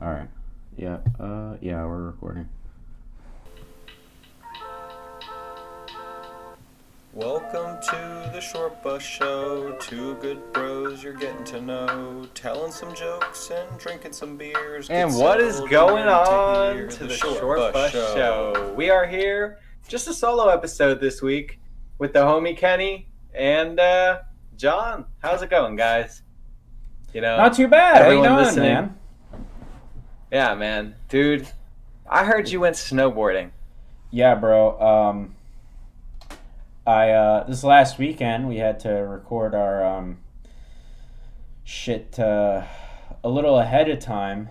All right. Yeah. Yeah, we're recording. Welcome to the Short Bus Show. Two good bros you're getting to know, telling some jokes and drinking some beers. And what is going on to the Short Bus Show? We are here, just a solo episode this week with the homie Kenny and John. How's it going, guys? You know, Not too bad. How you doing, listening, man? Yeah, man, dude. I heard you went snowboarding. Yeah, bro. This last weekend we had to record our shit a little ahead of time,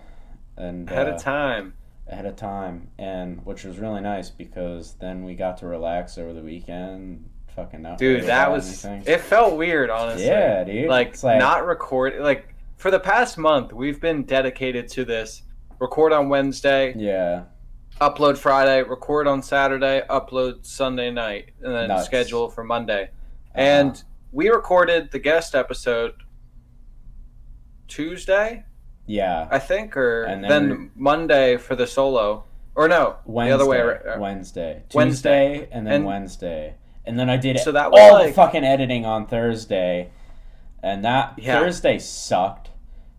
and Ahead of time, and which was really nice because then we got to relax over the weekend. Fucking not dude. worry That about was. anything. It felt weird, honestly. Yeah, dude. Like, It's like not record. Like, for the past month, we've been dedicated to this. Record on Wednesday. Yeah. Upload Friday, record on Saturday, upload Sunday night, and then Nuts. schedule for Monday. And we recorded the guest episode Tuesday, Yeah. I think, or And then then Monday for the solo. Or no, Wednesday, the other way around. Wednesday, Wednesday. Tuesday, and then And- Wednesday, and then I did So that was all like- the fucking editing on Thursday, and that Yeah. Thursday sucked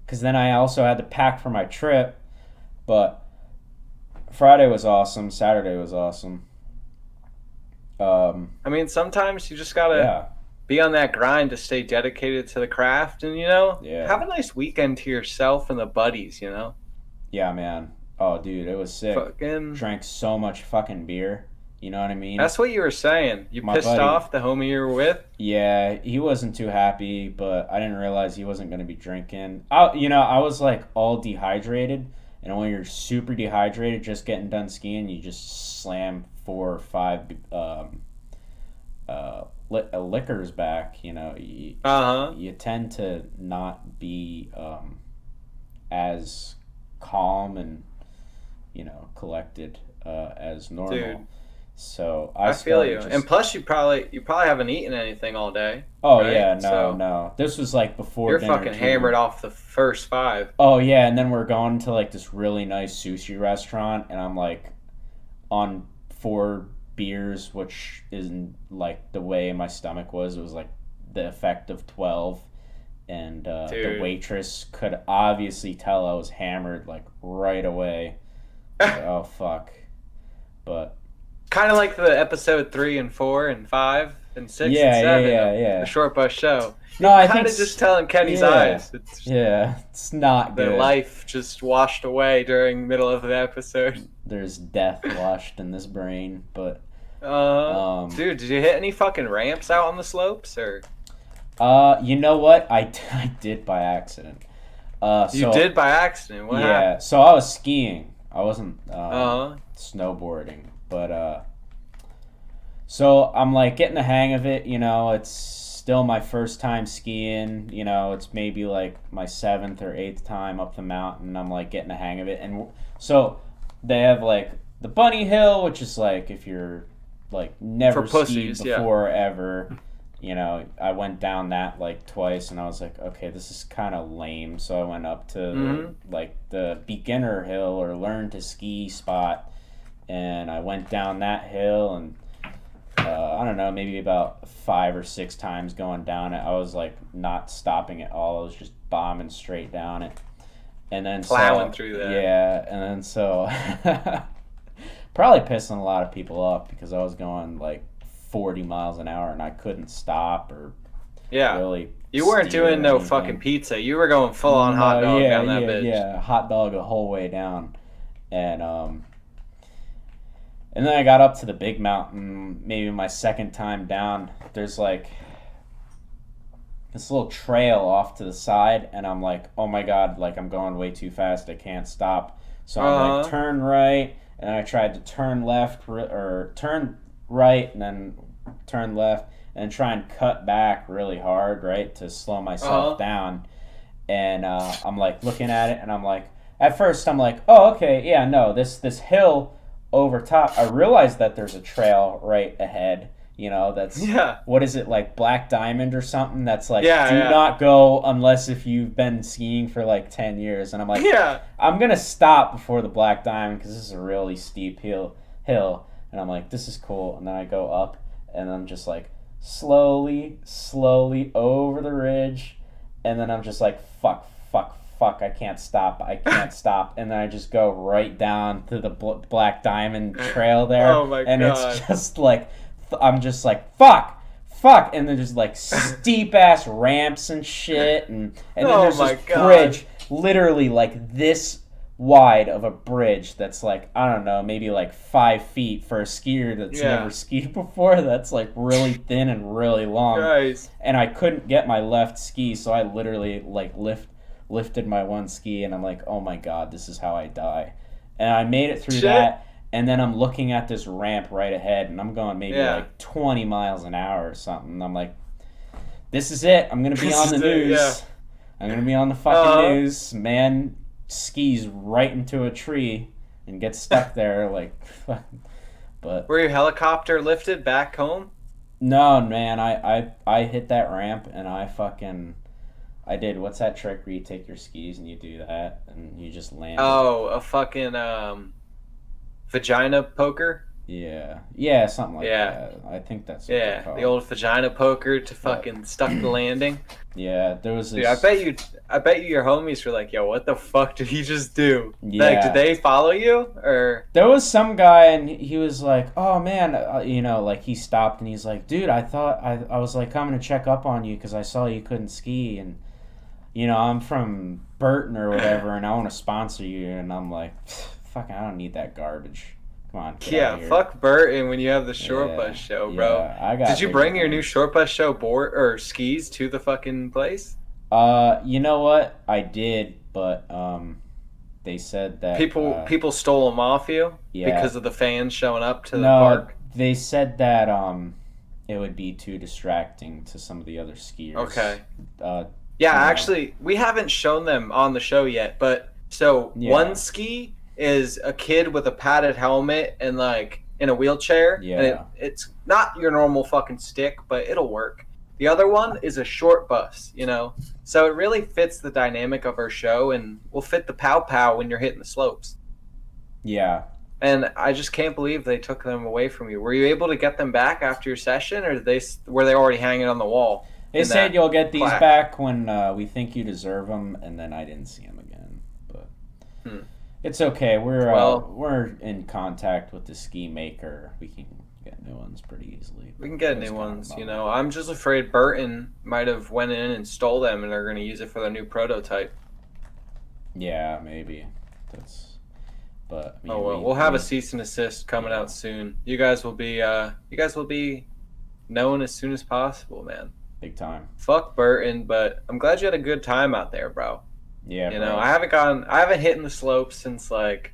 because then I also had to pack for my trip. But Friday was awesome. Saturday was awesome. I mean, sometimes you just gotta Yeah, be on that grind to stay dedicated to the craft, and Yeah. have a nice weekend to yourself and the buddies. yeah, man. Oh, dude, it was sick. Fucking. Drank so much fucking beer. You know what I mean? That's what you were saying. You My pissed buddy. off the homie you were with. Yeah, he wasn't too happy, but I didn't realize he wasn't going to be drinking. I was like all dehydrated, and when you're super dehydrated, just getting done skiing, you just slam 4 or 5 liquors back. You tend to not be as calm and collected as normal. Dude. So I feel you. just- And plus, you probably haven't eaten anything all day. Oh right? yeah, So no. This was like before You're dinner, fucking too. hammered off the first 5. Oh yeah, and then we're going to like this really nice sushi restaurant, and I'm like on 4 beers, which isn't like the way my stomach was. It was like the effect of 12, and the Dude. waitress could obviously tell I was hammered like right away. Like, oh fuck, but. Kind of like the episode 3 and 4 and 5 and 6 Yeah, and 7 yeah, of yeah. the Short Bus Show. No, I Kind think of just telling Kenny's yeah. eyes. It's Yeah, it's not the good. life just washed away during middle of the episode. There's death washed in this brain, but Dude, did you hit any fucking ramps out on the slopes, or you know what? I did by accident. you did by accident? What happened? Yeah, so I was skiing. I wasn't Uh-huh. snowboarding, but so I'm like getting the hang of it. It's still my first time skiing. It's maybe like my 7th or 8th time up the mountain. I'm like getting the hang of it, and so they have like the bunny hill, which is like if you're like never For skied pussies, yeah. before ever. I went down that like twice, and I was like, okay, this is kind of lame. So I went up to like the beginner hill or learn to ski spot, and I went down that hill, and I don't know, maybe about 5 or 6 times going down it. I was like not stopping at all. I was just bombing straight down it, and then Plowing through that. Yeah, and then so probably pissing a lot of people off because I was going like 40 miles an hour and I couldn't stop or Yeah. really. You weren't steer doing no anything. fucking pizza. You were going full on hot dog down that bitch. Yeah, hot dog the whole way down, and then I got up to the big mountain. Maybe my second time down. There's like this little trail off to the side, and I'm like, oh my god, like I'm going way too fast. I can't stop. So I'm like, turn right, and I tried to turn left or turn right, and then turn left, and try and cut back really hard, right, to slow myself down. And I'm like looking at it, and I'm like, at first I'm like, oh okay, yeah, no, this hill over top. I realized that there's a trail right ahead, That's Yeah. what is it, like Black Diamond or something? That's like, Yeah, do yeah. not go unless if you've been skiing for like 10 years. And I'm like, Yeah. I'm gonna stop before the Black Diamond because this is a really steep hill, and I'm like, this is cool. And then I go up, and I'm just like slowly over the ridge, and then I'm just like, fuck, I can't stop, and then I just go right down to the Black Diamond trail there. Oh my and God. It's just like, I'm just like, fuck, and then just like steep ass ramps and shit, and then there's this bridge, literally like this wide of a bridge that's like, I don't know, maybe like 5 feet for a skier that's never skied before. That's like really thin and really long. Christ. And I couldn't get my left ski, so I literally like lifted my one ski, and I'm like, oh my God, this is how I die. And I made it through that, and then I'm looking at this ramp right ahead, and I'm going maybe like 20 miles an hour or something. And I'm like, this is it. I'm gonna be on the news. I'm gonna be on the fucking news. Man skis right into a tree and gets stuck there, like. But were you helicopter lifted back home? No, man. I hit that ramp, and I did. What's that trick where you take your skis and you do that and you just land? Oh, a fucking vagina poker. Yeah, something like that. I think that's what they're called. The old vagina poker to fucking stuck the landing. Yeah, there was this. Dude, I bet you your homies were like, yo, what the fuck did he just do? Yeah. Like, did they follow you or? There was some guy, and he was like, oh man, like he stopped and he's like, dude, I thought I was like coming to check up on you because I saw you couldn't ski, and I'm from Burton or whatever, and I want to sponsor you. And I'm like, fucking, I don't need that garbage. Come on, get out of here. Fuck Burton when you have the short bus show, bro. Did you bring your new short bus show board or skis to the fucking place? You know what? I did, but they said that people stole them off you because of the fans showing up to the park. They said that it would be too distracting to some of the other skiers. Okay. Actually, we haven't shown them on the show yet, but one ski is a kid with a padded helmet and like in a wheelchair. Yeah. And it's not your normal fucking stick, but it'll work. The other one is a short bus, So it really fits the dynamic of our show and will fit the pow when you're hitting the slopes. Yeah. And I just can't believe they took them away from you. Were you able to get them back after your session, or were they already hanging on the wall? They said you'll get these back when we think you deserve them, and then I didn't see them again. But it's okay. We're in contact with the ski maker. We can get new ones pretty easily. We can get new ones. I'm just afraid Burton might have went in and stole them, and they're going to use it for their new prototype. Yeah, maybe. But we'll have a cease and desist coming out soon. You guys will be known as soon as possible, man. Big time. Fuck Burton, but I'm glad you had a good time out there, bro. Yeah, bro. I haven't hit in the slopes since like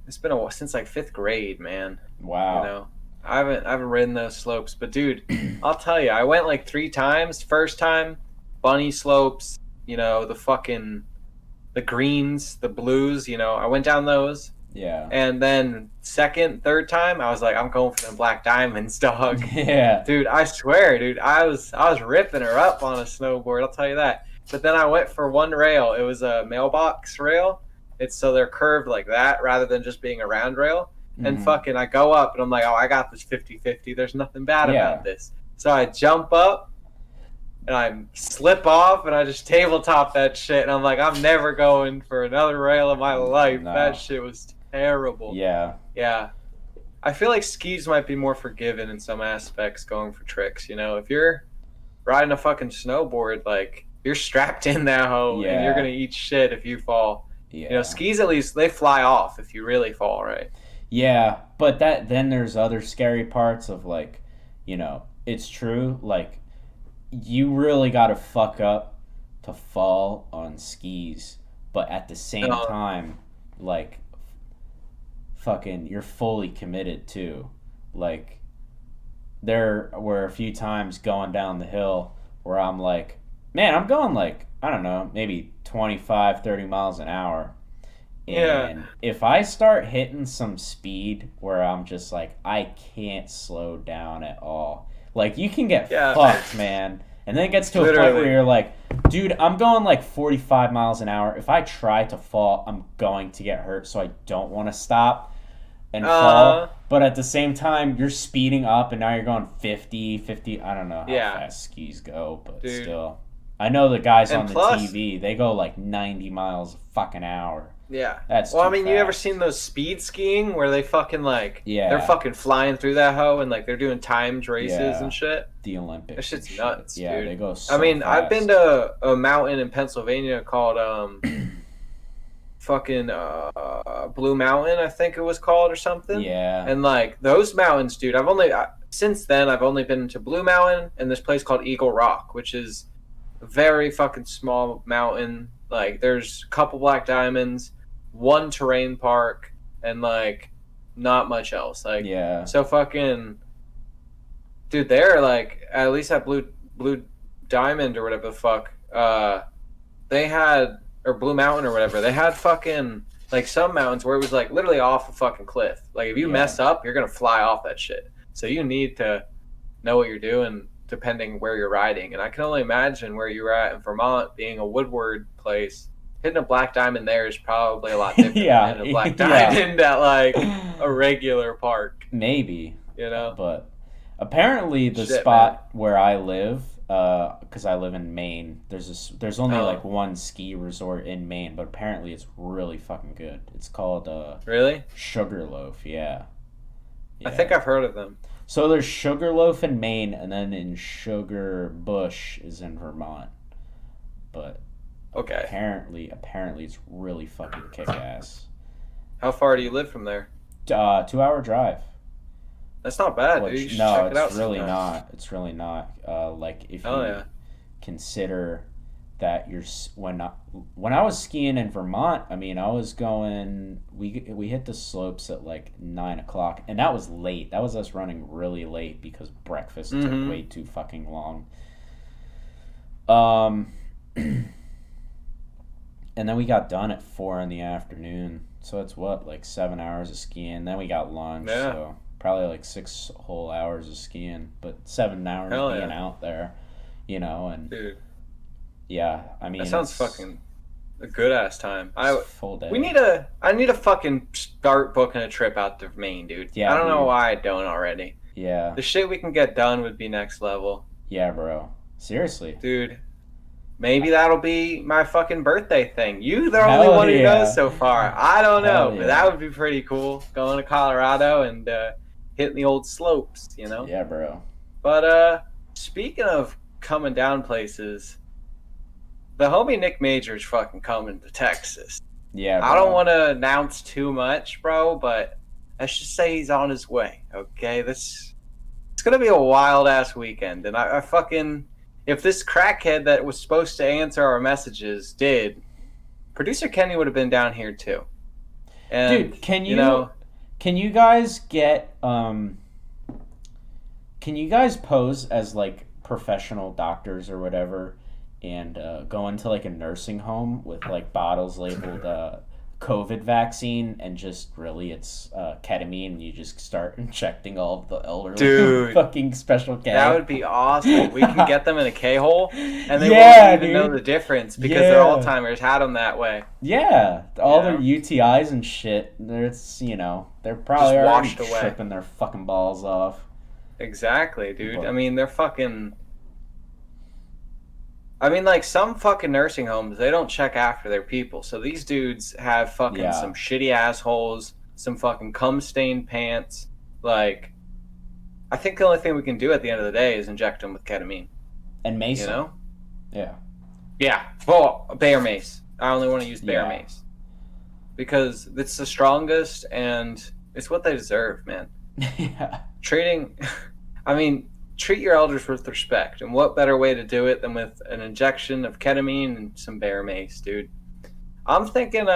it's been since like 5th grade, man. Wow. I haven't ridden those slopes, but dude, I'll tell you, I went like 3 times. First time, bunny slopes, the greens, the blues, I went down those. Yeah. And then second, third time, I was like, I'm going for the Black Diamonds, dog. Yeah. Dude, I swear, dude, I was ripping her up on a snowboard, I'll tell you that. But then I went for one rail. It was a mailbox rail. So they're curved like that rather than just being a round rail. Mm-hmm. And fucking I go up and I'm like, oh, I got this 50-50. There's nothing bad about this. So I jump up and I slip off and I just tabletop that shit. And I'm like, I'm never going for another rail in my life. No. That shit was terrible. Yeah. Yeah. I feel like skis might be more forgiven in some aspects going for tricks. If you're riding a fucking snowboard, like you're strapped in that hoe and you're going to eat shit if you fall. Yeah. Skis, at least they fly off if you really fall, right? Yeah. But then there's other scary parts of like, it's true. Like you really got to fuck up to fall on skis. But at the same time, like, fucking you're fully committed too. Like there were a few times going down the hill where I'm like, man, I'm going like, I don't know, maybe 25-30 miles an hour, Yeah. And if I start hitting some speed where I'm just like, I can't slow down at all, like, you can get fucked, man. And then it gets to a point where you're like, dude, I'm going like 45 miles an hour. If I try to fall, I'm going to get hurt, so I don't want to stop and fall. But at the same time, you're speeding up, and now you're going 50. I don't know how fast skis go, but still. I know the guys on the TV, they go like 90 miles a fucking hour. Yeah. That's well, I mean, fast. You ever seen those speed skiing where they fucking like, they're fucking flying through that hoe and like they're doing timed races and shit? The Olympics. That shit's nuts, dude. Yeah, they go so I mean, fast. I've been to a mountain in Pennsylvania called fucking Blue Mountain, I think it was called, or something. Yeah. And like those mountains, dude, since then I've only been to Blue Mountain and this place called Eagle Rock, which is a very fucking small mountain. Like there's a couple black diamonds, one terrain park, and like not much else. Like so fucking dude, they're like, at least at Blue Diamond or whatever the fuck, they had, or Blue Mountain or whatever, they had fucking like some mountains where it was like literally off a fucking cliff. Like if you mess up, you're gonna fly off that shit. So you need to know what you're doing depending where you're riding. And I can only imagine where you were at in Vermont, being a Woodward place. Hitting a black diamond there is probably a lot different than hitting a black diamond at like a regular park. Maybe. You know? But apparently the spot where I live, because I live in Maine, there's only like one ski resort in Maine, but apparently it's really fucking good. It's called really? Sugarloaf, yeah. I think I've heard of them. So there's Sugarloaf in Maine, and then in Sugar Bush is in Vermont. But apparently it's really fucking kick-ass. How far do you live from there? 2-hour drive. That's not bad, dude. You should check it out. It's really not. It's really not. Like if you consider that when I was skiing in Vermont, I mean, I was going. We hit the slopes at like 9:00, and that was late. That was us running really late because breakfast took way too fucking long. And then we got done at 4 p.m. So it's like 7 hours of skiing. Then we got lunch. Yeah. So probably like 6 whole hours of skiing, but 7 hours being out there, you know, and dude. Yeah, I mean, that sounds fucking a good ass time. Full day. I need to fucking start booking a trip out to Maine, dude. Yeah, I don't know why I don't already. Yeah. The shit we can get done would be next level. Yeah, bro. Seriously. Dude. Maybe that'll be my fucking birthday thing. You're the only one who knows so far. I don't know, but that would be pretty cool. Going to Colorado and hitting the old slopes, you know? Yeah, bro. But speaking of coming down places, the homie Nick Major's fucking coming to Texas. Yeah, bro. I don't want to announce too much, bro, but let's just say he's on his way, okay? It's going to be a wild-ass weekend, and I fucking... If this crackhead that was supposed to answer our messages did, producer Kenny would have been down here too. And, dude, can you guys get can you guys pose as like professional doctors or whatever and go into like a nursing home with like bottles labeled COVID vaccine, and just really it's ketamine, and you just start injecting all of the elderly fucking special K. That would be awesome. We can get them in a K-hole, and they won't even know the difference because their Alzheimer's had them that way. Yeah, all their UTIs and shit. They're probably already tripping their fucking balls off. Exactly, dude. I mean, they're fucking... I mean, like, some fucking nursing homes, they don't check after their people. So these dudes have fucking some shitty assholes, some fucking cum-stained pants. Like, I think the only thing we can do at the end of the day is inject them with ketamine. And mace. You know? Yeah. Yeah. Well, bear mace. I only want to use bear mace. Because it's the strongest, and it's what they deserve, man. Yeah. Treat your elders with respect, and what better way to do it than with an injection of ketamine and some bear mace, dude. I'm thinking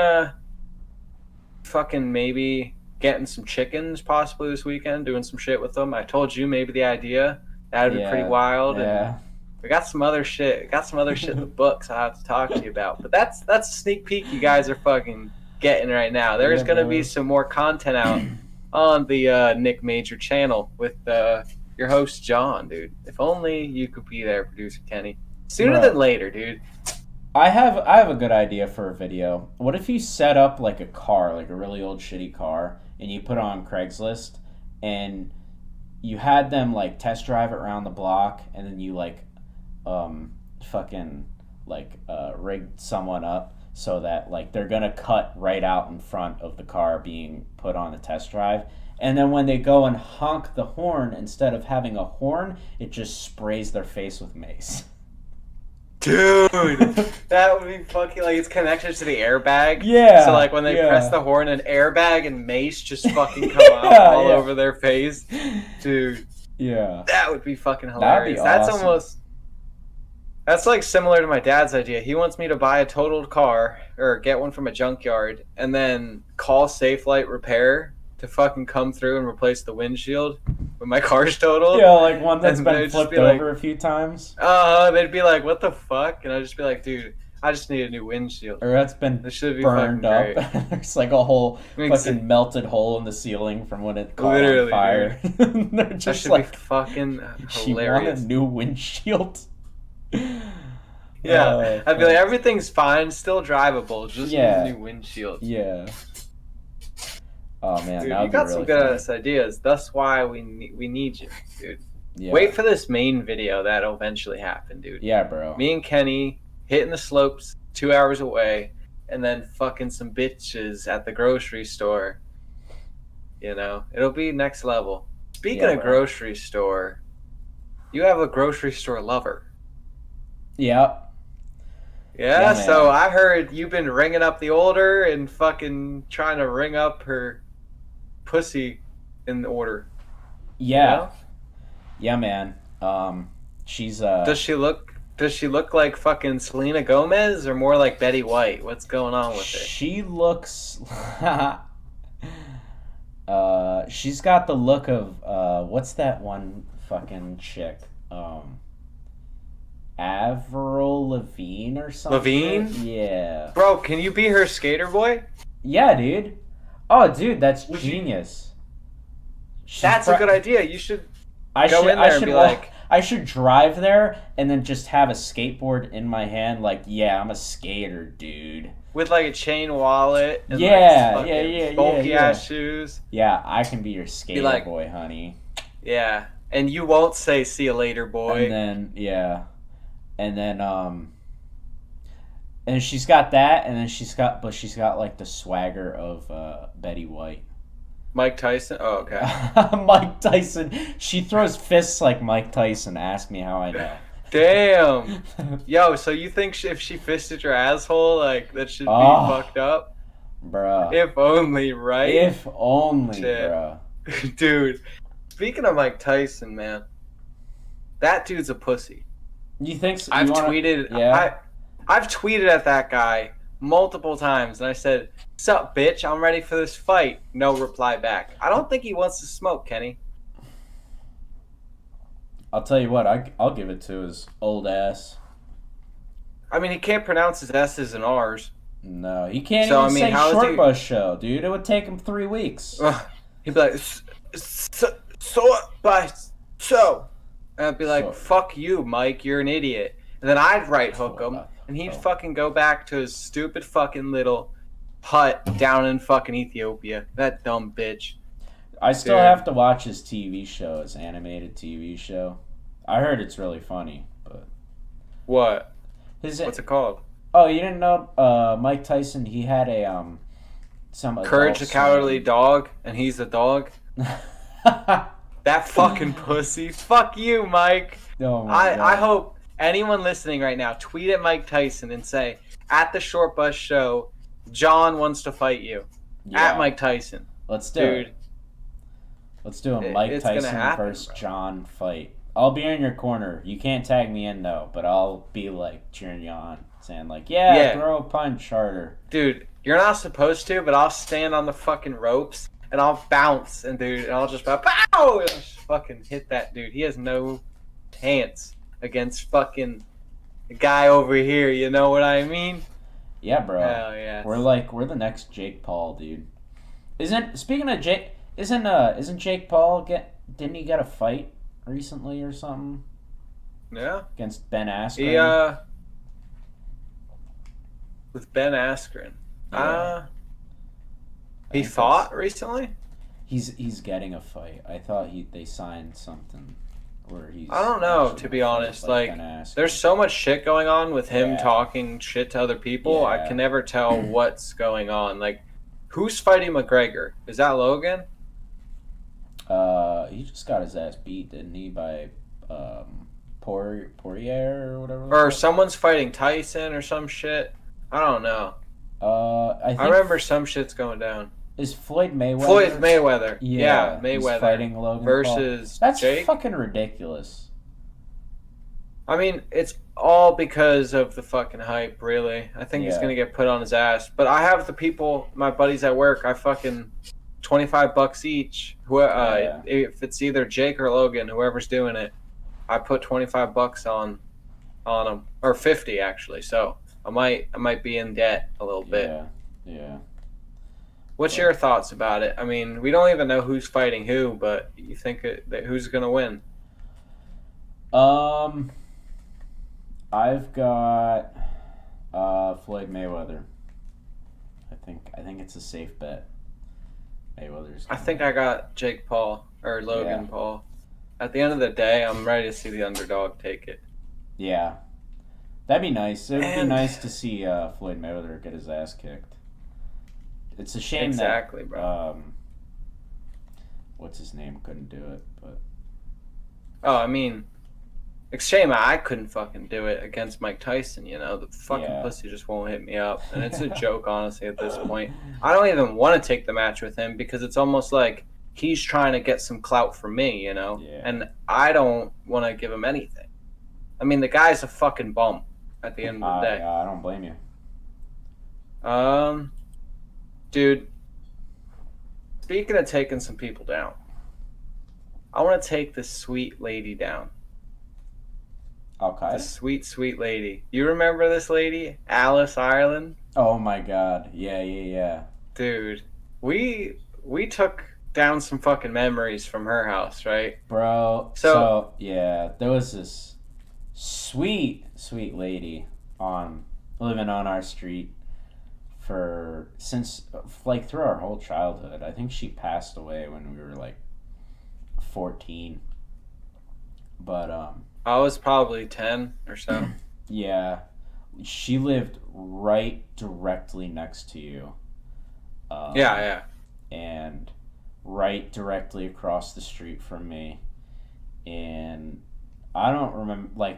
fucking maybe getting some chickens possibly this weekend, doing some shit with them. I told you maybe the idea. That'd be pretty wild. Yeah. And we got some other shit. In the books I have to talk to you about. But that's a sneak peek you guys are fucking getting right now. There's going to be some more content out on the Nick Major channel with your host, John, dude. If only you could be there, producer Kenny. Sooner than later, dude. I have a good idea for a video. What if you set up like a car, like a really old shitty car, and you put it on Craigslist, and you had them like test drive it around the block, and then you like rigged someone up so that like they're gonna cut right out in front of the car being put on the test drive, and then when they go and honk the horn, instead of having a horn, it just sprays their face with mace. Dude, that would be fucking like it's connected to the airbag. Yeah. So like when they press the horn, an airbag and mace just fucking come out all over their face. Dude. Yeah. That would be fucking hilarious. That'd be awesome. That's like similar to my dad's idea. He wants me to buy a totaled car or get one from a junkyard and then call Safelite Repair to fucking come through and replace the windshield when my car's totaled. Yeah, like one that's been flipped over a few times. They'd be like, "What the fuck?" And I'd just be like, "Dude, I just need a new windshield." Or that's been burned up. There's like a whole fucking melted hole in the ceiling from when it caught on fire. They're just that should be fucking hilarious. She want a new windshield. Yeah, I'd be like, everything's fine, still drivable, just need a new windshield. Yeah. Oh man, dude, that would you got be some really good ass ideas. That's why we need you, dude. Yeah. Wait for this main video that'll eventually happen, dude. Yeah, bro. Me and Kenny hitting the slopes 2 hours away, and then fucking some bitches at the grocery store. You know, it'll be next level. Speaking of grocery store, you have a grocery store lover. Yeah. Yeah, so I heard you've been ringing up the order and fucking trying to ring up her pussy in the order. Yeah. You know? Yeah, man. She's Does she look like fucking Selena Gomez or more like Betty White? What's going on with her? She looks she's got the look of what's that one fucking chick? Avril Lavigne or something. Lavigne? Yeah. Bro, can you be her skater boy? Yeah, dude. Oh, dude, that's genius. That's a good idea. You should go in there and be like... I should drive there and then just have a skateboard in my hand like, yeah, I'm a skater, dude. With like a chain wallet and bulky ass shoes. Yeah, I can be your skater boy, honey. Yeah, and you won't say see you later, boy. And then, and she's got that, and then she's got like the swagger of Betty White. Mike Tyson? Oh, okay. Mike Tyson. She throws fists like Mike Tyson. Ask me how I know. Damn. Yo, so you think if she fisted your asshole, like, that should be fucked up? Bruh. If only, right? If only, bruh. Dude, speaking of Mike Tyson, man, that dude's a pussy. You think so? I've tweeted at that guy multiple times, and I said, "Sup, bitch? I'm ready for this fight." No reply back. I don't think he wants to smoke, Kenny. I'll tell you what. I'll give it to his old ass. I mean, he can't pronounce his S's and R's. No, he can't even say short bus show, dude. It would take him 3 weeks. He'd be like, short bus show. And I'd be like, fuck you, Mike, you're an idiot. And then I'd right hook him, and he'd fucking go back to his stupid fucking little hut down in fucking Ethiopia. That dumb bitch. I still have to watch his TV show, his animated TV show. I heard it's really funny, but... What? What's it called? Oh, you didn't know Mike Tyson, he had a, Courage the Cowardly Dog, and he's the dog? That fucking pussy. Fuck you, Mike. Oh my God. I hope anyone listening right now tweet at Mike Tyson and say, at the Short Bus Show, John wants to fight you. Yeah. At Mike Tyson. Let's do it. Let's do a Mike Tyson versus John fight. I'll be in your corner. You can't tag me in though, but I'll be like cheering you on, saying like, yeah, throw a punch harder. Dude, you're not supposed to, but I'll stand on the fucking ropes. And I'll bounce, and I'll just pow! And I'll just fucking hit that dude. He has no chance against fucking the guy over here. You know what I mean? Yeah, bro. Hell yeah. We're the next Jake Paul, dude. Speaking of Jake, isn't Jake Paul didn't he get a fight recently or something? Yeah. Against Ben Askren. With Ben Askren. Yeah. He fought recently? He's getting a fight. I thought they signed something where he's. I don't know, to be honest. Like there's so much shit going on with him talking shit to other people. Yeah. I can never tell what's going on. Like, who's fighting McGregor? Is that Logan? He just got his ass beat, didn't he, by Poirier or whatever. Or someone's fighting Tyson or some shit. I don't know. I remember some shit's going down. Is Floyd Mayweather? Floyd Mayweather. Yeah, Mayweather. He's fighting Logan versus Paul. That's Jake. Fucking ridiculous. I mean, it's all because of the fucking hype, really. I think he's gonna get put on his ass. But I have the people, my buddies at work, I fucking $25 each. If it's either Jake or Logan, whoever's doing it, I put $25 on them, or 50 actually. So I might be in debt a little bit. Yeah. What's your thoughts about it? I mean, we don't even know who's fighting who, but you think that who's gonna win? I've got Floyd Mayweather. I think it's a safe bet. Mayweather's. I think I got Jake Paul or Logan Paul. At the end of the day, I'm ready to see the underdog take it. Yeah, that'd be nice. It'd be nice to see Floyd Mayweather get his ass kicked. It's a shame that bro. What's his name couldn't do it, but. Oh, I mean, it's a shame I couldn't fucking do it against Mike Tyson. You know, the fucking pussy just won't hit me up, and it's a joke, honestly. At this point, I don't even want to take the match with him because it's almost like he's trying to get some clout from me, you know, and I don't want to give him anything. I mean, the guy's a fucking bum at the end of the day. I don't blame you. Dude, speaking of taking some people down, I want to take this sweet lady down. Okay. The sweet, sweet lady. You remember this lady? Alice Ireland? Oh my god. Yeah. Dude, we took down some fucking memories from her house, right? Bro, so yeah, there was this sweet lady living on our street since through our whole childhood. I think she passed away when we were like 14. But I was probably 10 or so. Yeah. She lived right directly next to you. Yeah. And right directly across the street from me. And I don't remember,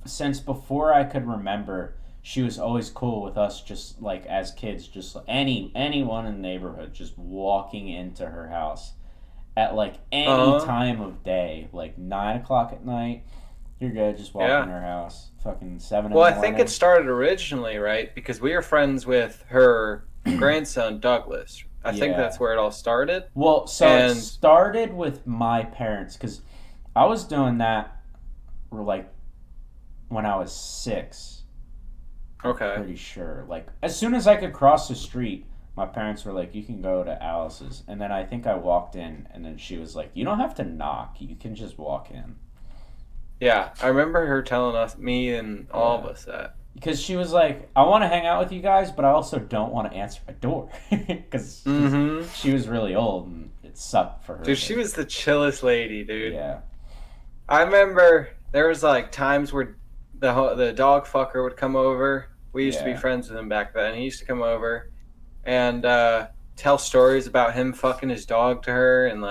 since before I could remember, she was always cool with us, just like as kids, just anyone in the neighborhood just walking into her house at like any time of day, like 9 o'clock at night. You're good, just walking in her house. Fucking 7 in the morning. Well, I think it started originally, right? Because we were friends with her grandson, Douglas. I think that's where it all started. Well, it started with my parents, because I was doing that like when I was 6. Okay. I'm pretty sure. Like, as soon as I could cross the street, my parents were like, you can go to Alice's. And then I think I walked in, and then she was like, you don't have to knock. You can just walk in. Yeah, I remember her telling me and all of us that. Because she was like, I want to hang out with you guys, but I also don't want to answer my door. Because she was really old, and it sucked for her. Dude, she was the chillest lady, dude. Yeah. I remember there was like times where the dog fucker would come over. We used to be friends with him back then. He used to come over and tell stories about him fucking his dog to her. And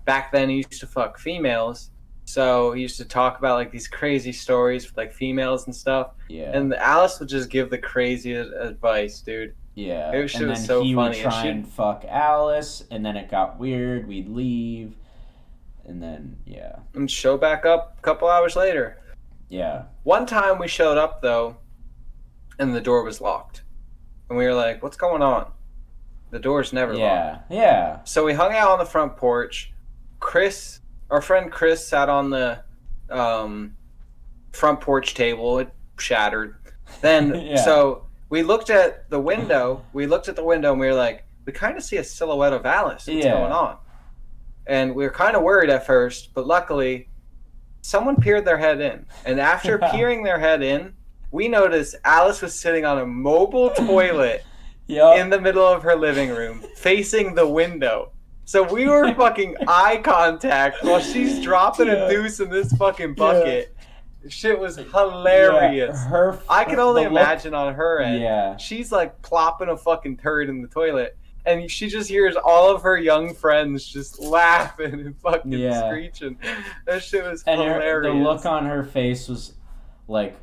back then he used to fuck females. So he used to talk about like these crazy stories with like females and stuff. Yeah. And Alice would just give the craziest advice, dude. Yeah. It was so funny. He would try and fuck Alice, and then it got weird. We'd leave. And then, and show back up a couple hours later. Yeah. One time we showed up, though, and the door was locked. And we were like, what's going on? The door's never locked. Yeah. So we hung out on the front porch. Our friend Chris sat on the front porch table. It shattered. Then, so we looked at the window. We looked at the window and we were like, we kind of see a silhouette of Alice. What's going on? And we were kind of worried at first, but luckily, someone peered their head in. And after peering their head in, we noticed Alice was sitting on a mobile toilet in the middle of her living room, facing the window. So we were fucking eye contact while she's dropping a deuce in this fucking bucket. Shit was hilarious. I can only imagine on her end. Yeah. She's like plopping a fucking turd in the toilet. And she just hears all of her young friends just laughing and fucking screeching. That shit was hilarious. The look on her face was like,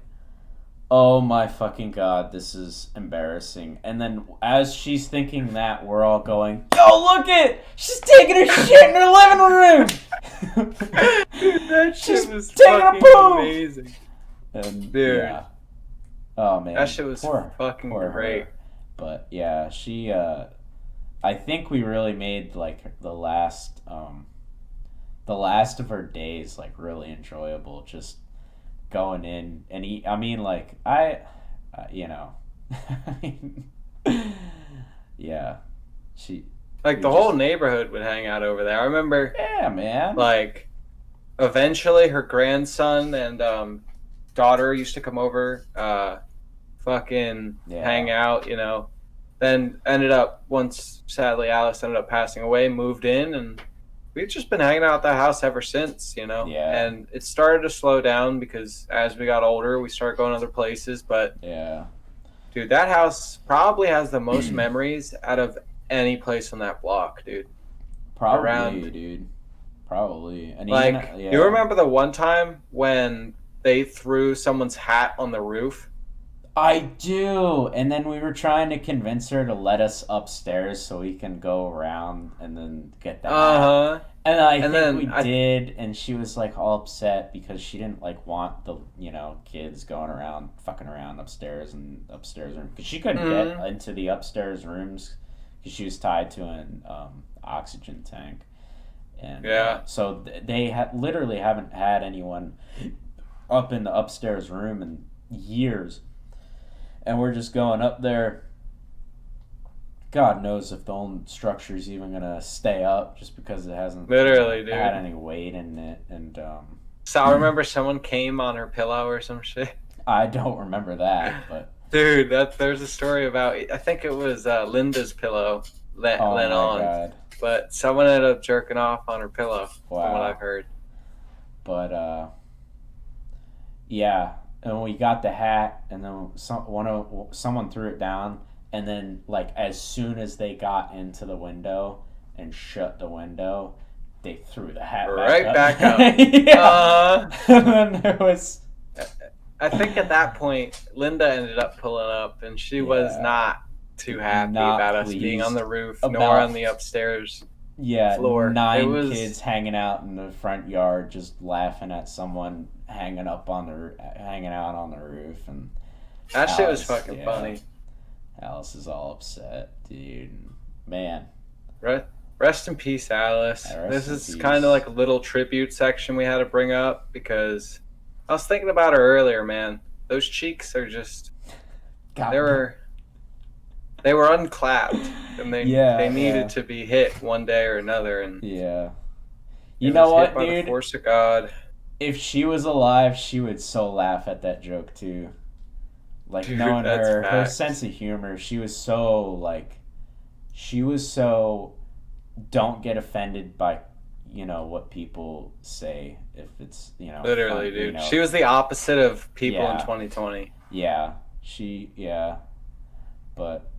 oh my fucking god, this is embarrassing. And then as she's thinking that, we're all going, yo, look it! She's taking a shit in her living room! Dude, that shit was taking fucking a poo! amazing. And, dude. Yeah. Oh man. That shit was fucking great. Her. But yeah, she, I think we really made like the last of her days like really enjoyable. Just going in and eat. I mean, like yeah, she like the whole neighborhood would hang out over there. I remember. Yeah, man. Like, eventually, her grandson and daughter used to come over, hang out. You know, then ended up once sadly Alice ended up passing away, moved in, and we've just been hanging out at the house ever since, you know? Yeah. And it started to slow down because as we got older, we started going other places. But, dude, that house probably has the most memories out of any place on that block, dude. Probably, dude. Probably. And like, you remember the one time when they threw someone's hat on the roof? I do. And then we were trying to convince her to let us upstairs so we can go around and then get that. And I think we did, and she was like all upset because she didn't like want the kids going around fucking around upstairs room because she couldn't get into the upstairs rooms because she was tied to an oxygen tank. And so they literally haven't had anyone up in the upstairs room in years. And we're just going up there. God knows if the whole structure's even going to stay up just because it hasn't had any weight in it. And so I remember someone came on her pillow or some shit. I don't remember that, but dude, there's a story about, I think it was Linda's pillow that went on. God. But someone ended up jerking off on her pillow, from what I've heard. But yeah. And we got the hat, and then someone threw it down, and then like as soon as they got into the window and shut the window, they threw the hat back up. And then there was. I think at that point, Linda ended up pulling up, and she was not too happy about us being on the roof nor on the upstairs. Floor. 9 kids hanging out in the front yard, just laughing at someone hanging out on the roof, and that shit was fucking funny. Alice is all upset, dude. Man, rest in peace, Alice. This is kind of like a little tribute section we had to bring up because I was thinking about her earlier, man. Those cheeks are just they were unclapped, and they needed to be hit one day or another. And you know what, dude? By the force of God. If she was alive, she would so laugh at that joke too. Like, dude, knowing her sense of humor, she was so don't get offended by what people say if it's literally fun, dude. She was the opposite of people in 2020. But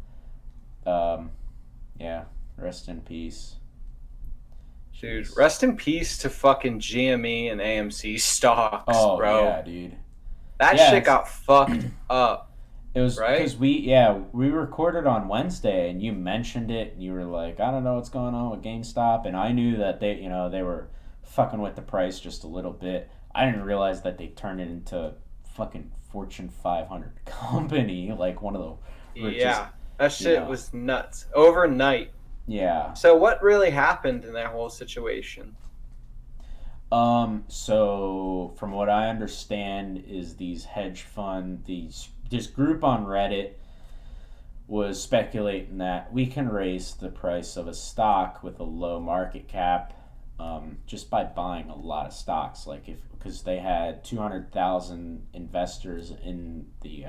rest in peace. Dude, rest in peace to fucking GME and AMC stocks, bro. Oh, yeah, dude. That shit got fucked up. It was because we recorded on Wednesday, and you mentioned it, and you were like, I don't know what's going on with GameStop, and I knew that they were fucking with the price just a little bit. I didn't realize that they turned it into fucking Fortune 500 company, like one of the richest. Yeah, that shit was nuts. Overnight. Yeah. So what really happened in that whole situation? So from what I understand is these hedge fund, this group on Reddit was speculating that we can raise the price of a stock with a low market cap just by buying a lot of stocks. Like because they had 200,000 investors in the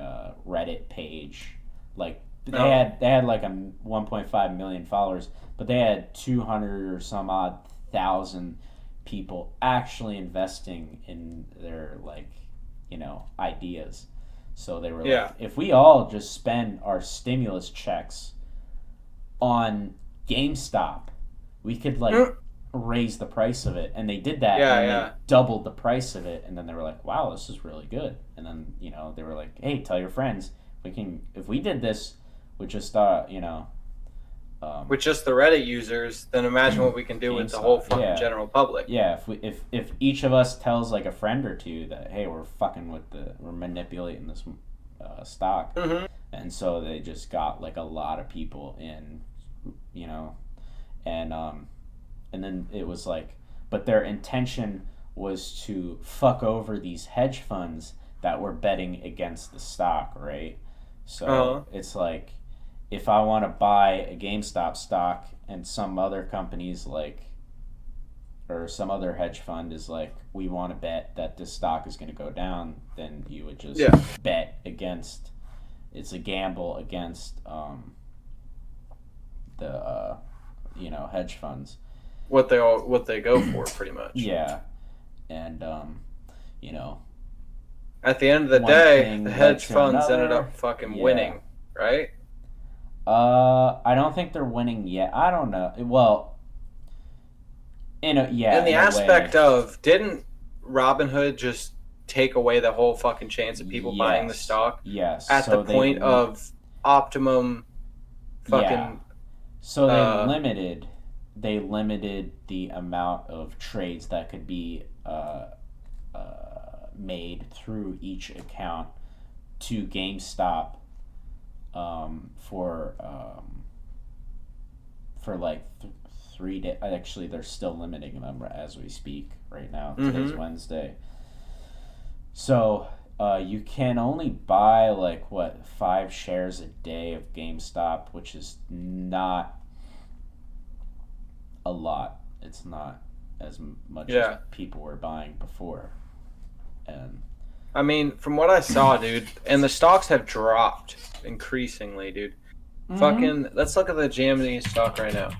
Reddit page. Like they had like a 1.5 million followers, but they had 200 or some odd thousand people actually investing in their ideas. So they were like, if we all just spend our stimulus checks on GameStop, we could raise the price of it. And they did that, and they doubled the price of it. And then they were like, wow, this is really good. And then they were like, hey, tell your friends, if we did this with just with just the Reddit users, then imagine what we can do with the whole fucking general public. Yeah, if each of us tells like a friend or two that, hey, we're manipulating this stock, and so they just got like a lot of people in, and then it was like, but their intention was to fuck over these hedge funds that were betting against the stock, right? So it's like, if I want to buy a GameStop stock and some other companies or some other hedge fund is like, we want to bet that this stock is going to go down, then you would just bet against. It's a gamble against the hedge funds. What they go for, pretty much. Yeah, and at the end of the day, the hedge funds ended up fucking winning, right? I don't think they're winning yet. I don't know. Well, in the aspect of, didn't Robinhood just take away the whole fucking chance of people buying the stock? Yes. At the point of optimum fucking. Yeah. So they limited the amount of trades that could be made through each account to GameStop. For like 3 days. Actually, they're still limiting them as we speak right now. Today's Wednesday. So you can only buy 5 shares a day of GameStop, which is not a lot. It's not as much as people were buying before. And I mean, from what I saw, dude, and the stocks have dropped increasingly, dude. Fucking, let's look at the Japanese stock right now.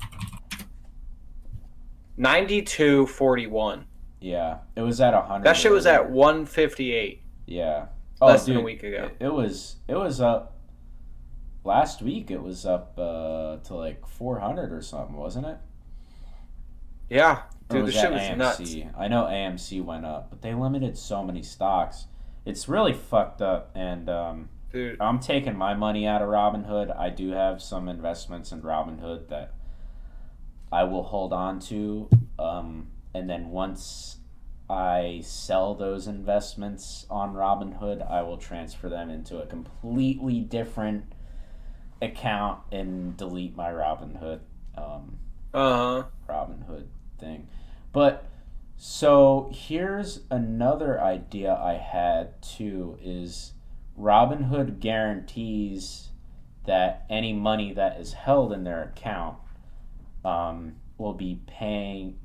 92.41. Yeah, it was at 100. That shit was at 158. Yeah, less than a week ago. It was up last week. It was up to like 400 or something, wasn't it? Yeah, dude, the shit was AMC? nuts. I know AMC went up, but they limited so many stocks. It's really fucked up, and dude, I'm taking my money out of Robinhood. I do have some investments in Robinhood that I will hold on to, and then once I sell those investments on Robinhood, I will transfer them into a completely different account and delete my Robinhood Robinhood thing. But so here's another idea I had too, is Robinhood guarantees that any money that is held in their account will be paid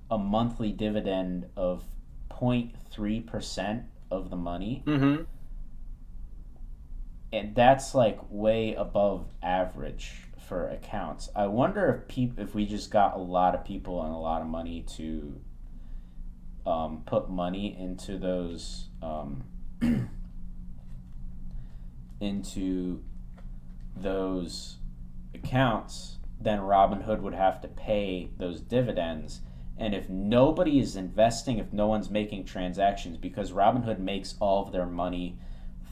a monthly dividend of 0.3% of the money. Mm-hmm. And that's like way above average for accounts. I wonder if we just got a lot of people and a lot of money to put money into those accounts, then Robinhood would have to pay those dividends. And if nobody is investing, if no one's making transactions, because Robinhood makes all of their money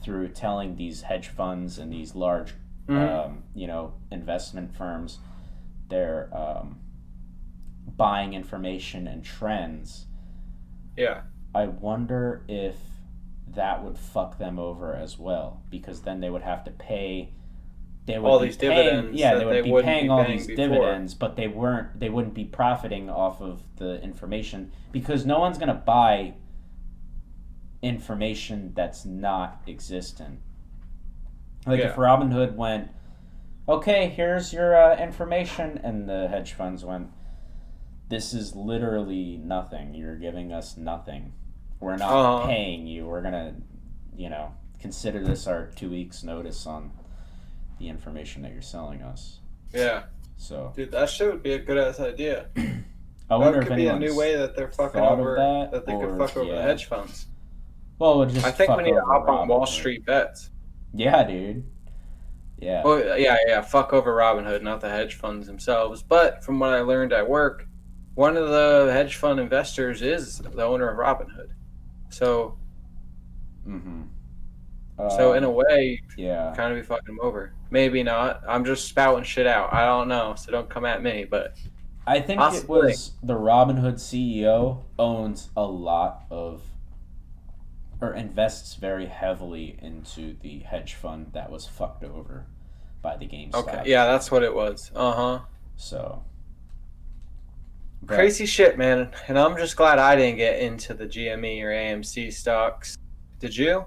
through telling these hedge funds and these large investment firms they're buying information and trends. Yeah. I wonder if that would fuck them over as well, because then they would have to pay all these dividends. Yeah, they would be paying all these dividends, but they wouldn't be profiting off of the information, because no one's going to buy information that's not existent. Like if Robinhood went, okay, here's your information, and the hedge funds went, this is literally nothing. You're giving us nothing. We're not paying you. We're gonna, consider this our 2 weeks notice on the information that you're selling us. Yeah. So, dude, that shit would be a good ass idea. I wonder that could be a new way that they're fucking over that they could fuck over the hedge funds. Well, I think we need to hop on Wall Street bets. Yeah, dude. Yeah. Well, yeah. Fuck over Robinhood, not the hedge funds themselves. But from what I learned at work, one of the hedge fund investors is the owner of Robinhood. So. So in a way, kind of be fucking them over. Maybe not. I'm just spouting shit out. I don't know, so don't come at me. But I think it was the Robinhood CEO owns a lot of, or invests very heavily into the hedge fund that was fucked over by the GameStop. Okay, yeah, that's what it was. So. Crazy shit, man. And I'm just glad I didn't get into the GME or AMC stocks. Did you?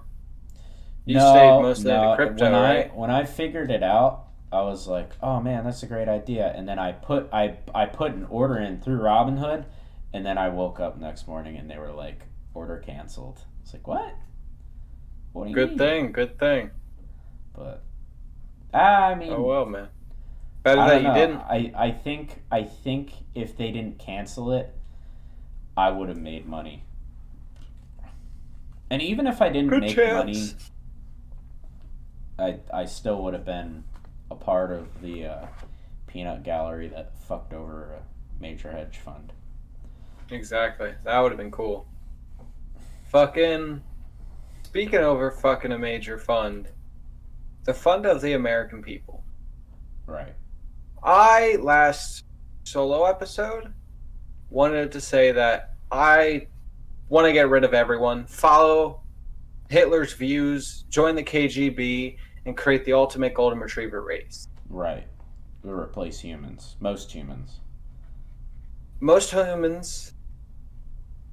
You stayed mostly into crypto, right? When I figured it out, I was like, "Oh man, that's a great idea." And then I put an order in through Robinhood, and then I woke up next morning and they were like, "Order canceled." It's like, "What? What do you mean?" Good thing. But I mean, oh well, man. Better that you didn't. I think if they didn't cancel it, I would have made money. And even if I didn't make money, I still would have been a part of the peanut gallery that fucked over a major hedge fund. Exactly. That would have been cool. Speaking over fucking a major fund, the fund of the American people. Right. Last solo episode, wanted to say that I want to get rid of everyone, follow Hitler's views, join the KGB, and create the ultimate golden retriever race. Right. We'll replace humans. Most humans. Most humans,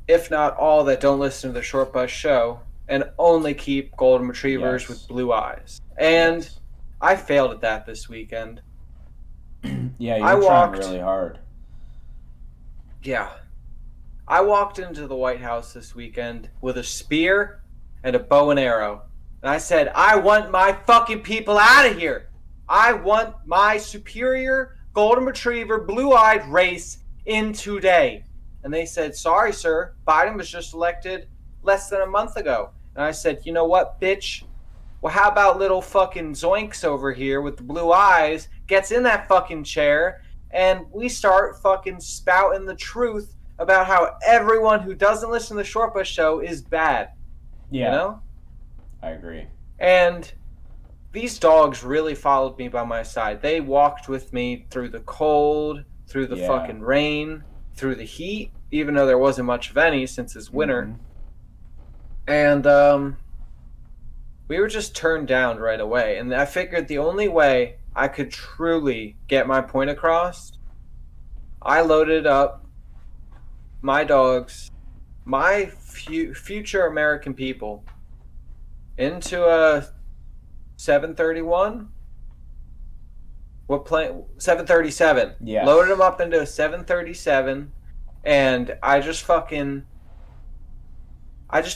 if not all that don't listen to the Short Bus show, and only keep golden retrievers with blue eyes. And I failed at that this weekend. Yeah, you're trying really hard. Yeah. I walked into the White House this weekend with a spear and a bow and arrow. And I said, I want my fucking people out of here. I want my superior golden retriever blue-eyed race in today. And they said, sorry, sir. Biden was just elected less than a month ago. And I said, you know what, bitch? Well, how about little fucking Zoinks over here with the blue eyes gets in that fucking chair and we start fucking spouting the truth about how everyone who doesn't listen to the Short Bus show is bad. Yeah. You know? I agree. And these dogs really followed me by my side. They walked with me through the cold, through the fucking rain, through the heat, even though there wasn't much of any since it's winter. And we were just turned down right away. And I figured the only way I could truly get my point across, I loaded up my dogs, my future American people, into a 731. What plane? 737. Yeah. Loaded them up into a 737, and I just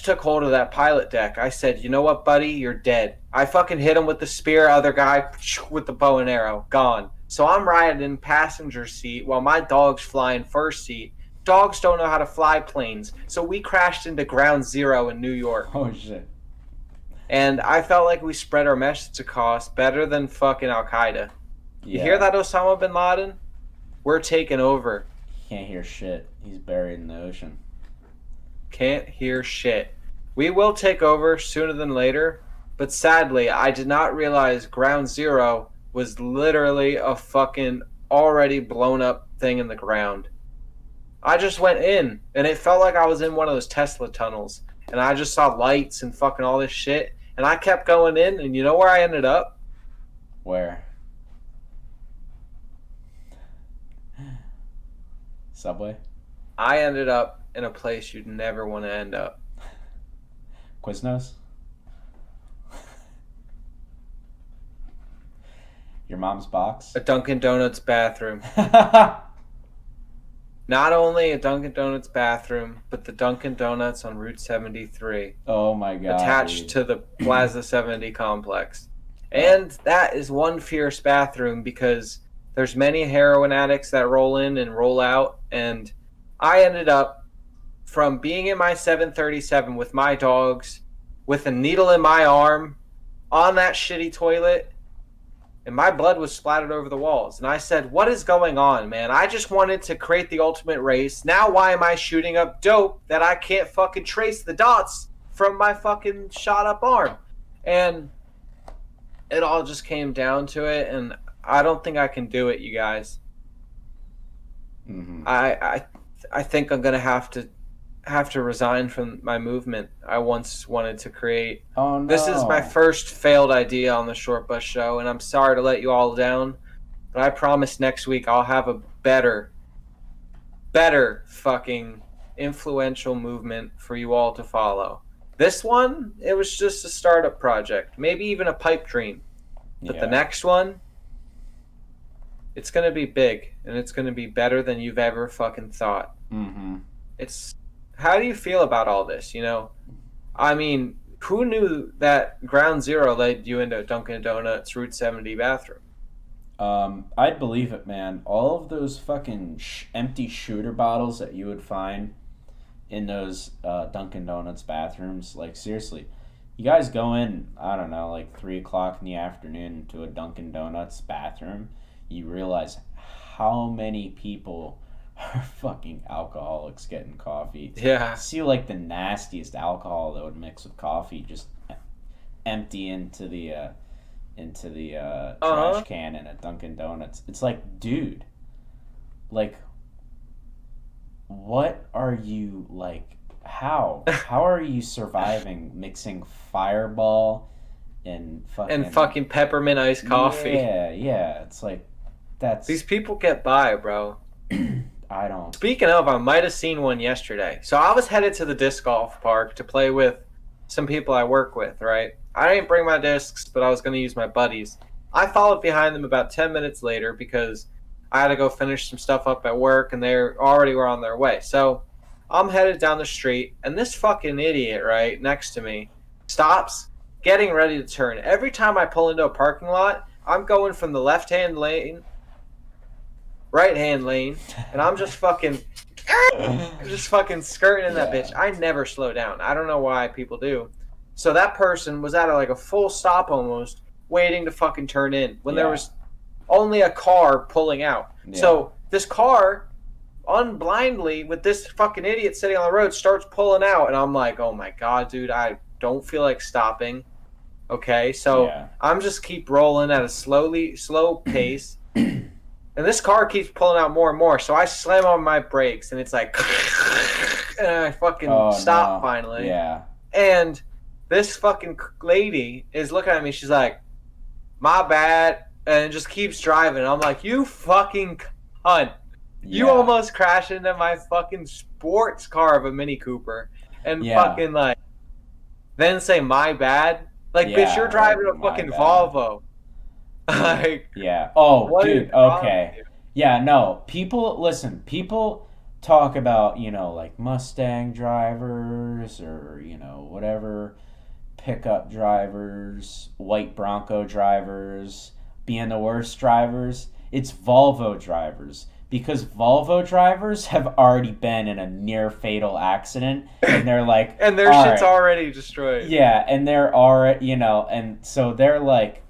took hold of that pilot deck. I said, you know what, buddy? You're dead. I fucking hit him with the spear, other guy with the bow and arrow. Gone. So I'm riding in passenger seat while my dog's flying first seat. Dogs don't know how to fly planes. So we crashed into ground zero in New York. Oh, shit. And I felt like we spread our message across better than fucking Al-Qaeda. You hear that, Osama bin Laden? We're taking over. Can't hear shit. He's buried in the ocean. Can't hear shit. We will take over sooner than later, but sadly, I did not realize Ground Zero was literally a fucking already blown up thing in the ground. I just went in, and it felt like I was in one of those Tesla tunnels, and I just saw lights and fucking all this shit, and I kept going in, and you know where I ended up? Where? Subway? I ended up in a place you'd never want to end up. Quiznos? Your mom's box? A Dunkin' Donuts bathroom. Not only a Dunkin' Donuts bathroom, but the Dunkin' Donuts on Route 73. Oh my god. Attached dude. to the Plaza 70 complex. And that is one fierce bathroom because there's many heroin addicts that roll in and roll out. And I ended up, from being in my 737 with my dogs, with a needle in my arm, on that shitty toilet, and my blood was splattered over the walls. And I said, what is going on, man? I just wanted to create the ultimate race. Now why am I shooting up dope that I can't fucking trace the dots from my fucking shot up arm? And it all just came down to it, and I don't think I can do it, you guys. Mm-hmm. I think I'm gonna have to resign from my movement I once wanted to create. Oh no. This is my first failed idea on the Short Bus Show, and I'm sorry to let you all down, but I promise next week I'll have a better fucking influential movement for you all to follow. This one, it was just a startup project, maybe even a pipe dream. But the next one, it's going to be big, and it's going to be better than you've ever fucking thought. Mm-hmm. How do you feel about all this, you know? I mean, who knew that Ground Zero led you into Dunkin' Donuts Route 70 bathroom? I'd believe it, man. All of those fucking empty shooter bottles that you would find in those Dunkin' Donuts bathrooms, like, seriously, you guys go in, I don't know, like 3 o'clock in the afternoon to a Dunkin' Donuts bathroom, you realize how many people are fucking alcoholics getting coffee. Yeah. See, like, the nastiest alcohol that would mix with coffee just empty into the trash can in a Dunkin' Donuts. It's like, dude, like, what are you, like, how are you surviving mixing Fireball and fucking peppermint iced coffee? Yeah, it's like, these people get by, bro. I don't. Speaking of, I might have seen one yesterday. So I was headed to the disc golf park to play with some people I work with, right? I didn't bring my discs, but I was going to use my buddies. I followed behind them about 10 minutes later because I had to go finish some stuff up at work, and they already were on their way. So I'm headed down the street, and this fucking idiot, right, next to me, stops, getting ready to turn. Every time I pull into a parking lot, I'm going from the left-hand lane, right-hand lane, and I'm just fucking skirting in that bitch. I never slow down. I don't know why people do. So that person was at like a full stop almost, waiting to fucking turn in when there was only a car pulling out. Yeah. So this car, unblindly, with this fucking idiot sitting on the road, starts pulling out, and I'm like, oh my god, dude, I don't feel like stopping. Okay, so I'm just keep rolling at a slow pace. And this car keeps pulling out more and more, so I slam on my brakes, and it's like, and I fucking stop finally. Yeah. And this fucking lady is looking at me, she's like, my bad, and just keeps driving. I'm like, you fucking cunt. You almost crashed into my fucking sports car of a Mini Cooper. And fucking, like, then say, my bad? Like, bitch, you're driving a fucking Volvo. Like, oh, dude, okay. Yeah, no, people talk about, you know, like Mustang drivers or, you know, whatever, pickup drivers, white Bronco drivers, being the worst drivers. It's Volvo drivers, because Volvo drivers have already been in a near fatal accident, and they're like, and their shit's already destroyed. Yeah, and they're already, you know, and so they're like,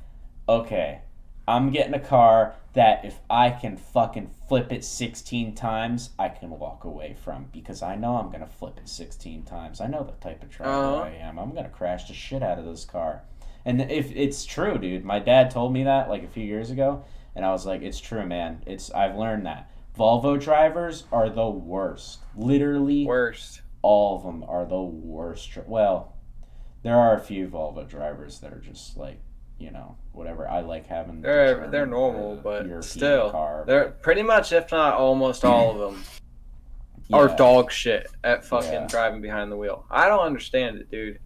okay, I'm getting a car that if I can fucking flip it 16 times, I can walk away from, because I know I'm going to flip it 16 times. I know the type of driver I am. I'm going to crash the shit out of this car. And if it's true, dude, my dad told me that like a few years ago, and I was like, it's true, man. I've learned that. Volvo drivers are the worst. Literally worst. All of them are the worst. Well, there are a few Volvo drivers that are just like, you know, whatever. I like having. They're normal, but European still, car. They're pretty much, if not almost all of them, are dog shit at fucking driving behind the wheel. I don't understand it, dude.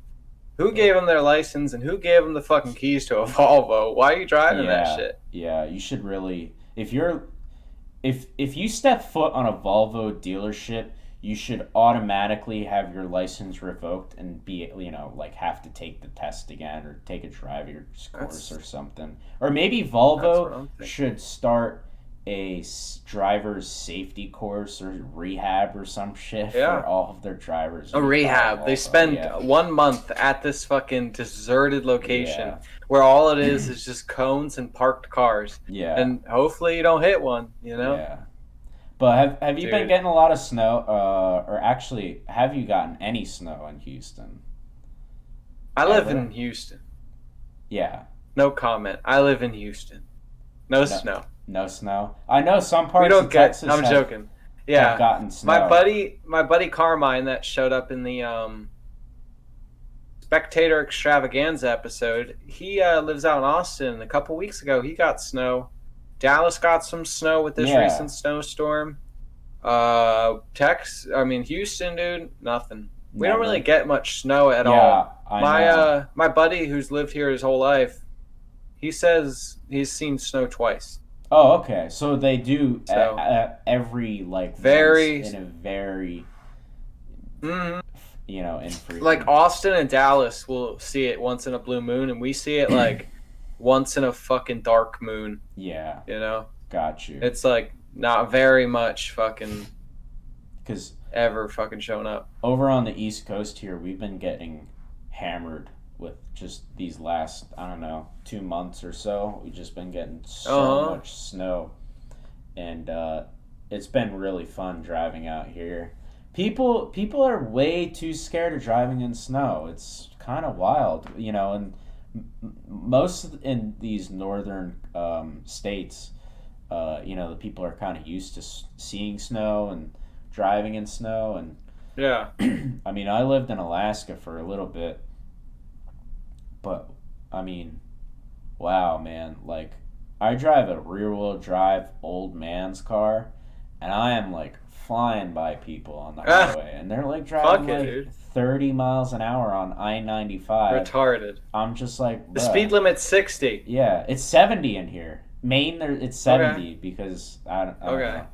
Who gave them their license and who gave them the fucking keys to a Volvo? Why are you driving that shit? Yeah, you should really. If you step foot on a Volvo dealership, you should automatically have your license revoked and be, like, have to take the test again or take a driver's course or something. Or maybe Volvo should start a driver's safety course or rehab or some shit for all of their drivers. A rehab. They spend 1 month at this fucking deserted location where all it is just cones and parked cars. Yeah. And hopefully you don't hit one, Yeah. But have you been getting a lot of snow? Or actually, have you gotten any snow in Houston? I live in Houston. Yeah. No comment. I live in Houston. No snow. No snow. I know some parts of Texas. I'm joking. Yeah, have gotten snow. My buddy Carmine that showed up in the Spectator Extravaganza episode. He lives out in Austin. A couple weeks ago, he got snow. Dallas got some snow with this recent snowstorm. Houston, dude, nothing. We don't really get much snow at all. My buddy who's lived here his whole life, he says he's seen snow twice. Oh, okay. So they do every very in a very infrequent. Like Austin and Dallas will see it once in a blue moon, and we see it like once in a fucking dark moon. Yeah. Got you. It's like not very much fucking because ever fucking showing up. Over on the East Coast here, we've been getting hammered with just these last, 2 months or so. We've just been getting so much snow. And it's been really fun driving out here. People are way too scared of driving in snow. It's kind of wild, and most in these northern states, the people are kind of used to seeing snow and driving in snow. And I lived in Alaska for a little bit. But, wow, man. Like, I drive a rear-wheel drive old man's car, and I am, flying by people on the highway. And they're, driving, 30 miles an hour on I-95. Retarded. I'm just like, the speed limit's 60. Yeah, it's 70 in here. Maine, it's 70 because, I don't know.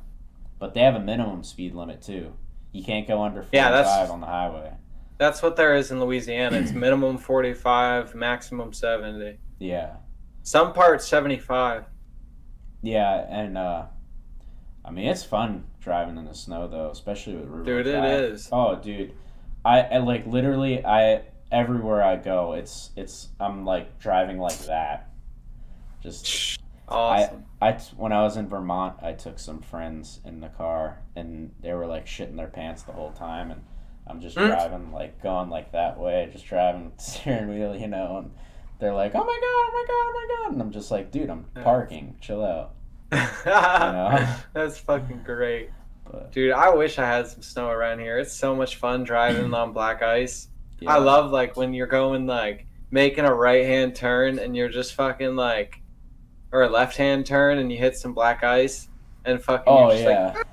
But they have a minimum speed limit, too. You can't go under 45 on the highway. That's what there is in Louisiana. It's minimum 45, maximum 70. Yeah. Some parts 75. Yeah, and it's fun driving in the snow though, especially with rear-wheel drive. Dude, it is. Oh, dude, I literally everywhere I go, I'm driving like that. Just awesome. When I was in Vermont, I took some friends in the car, and they were shitting their pants the whole time, and I'm just driving, going that way, just driving the steering wheel, and they're like, oh my god, oh my god, oh my god, and I'm just like, dude, I'm parking, chill out. That's fucking great. But, dude, I wish I had some snow around here. It's so much fun driving on black ice. Yeah. I love, when you're going, making a right-hand turn, and you're just fucking, or a left-hand turn, and you hit some black ice, and fucking you're just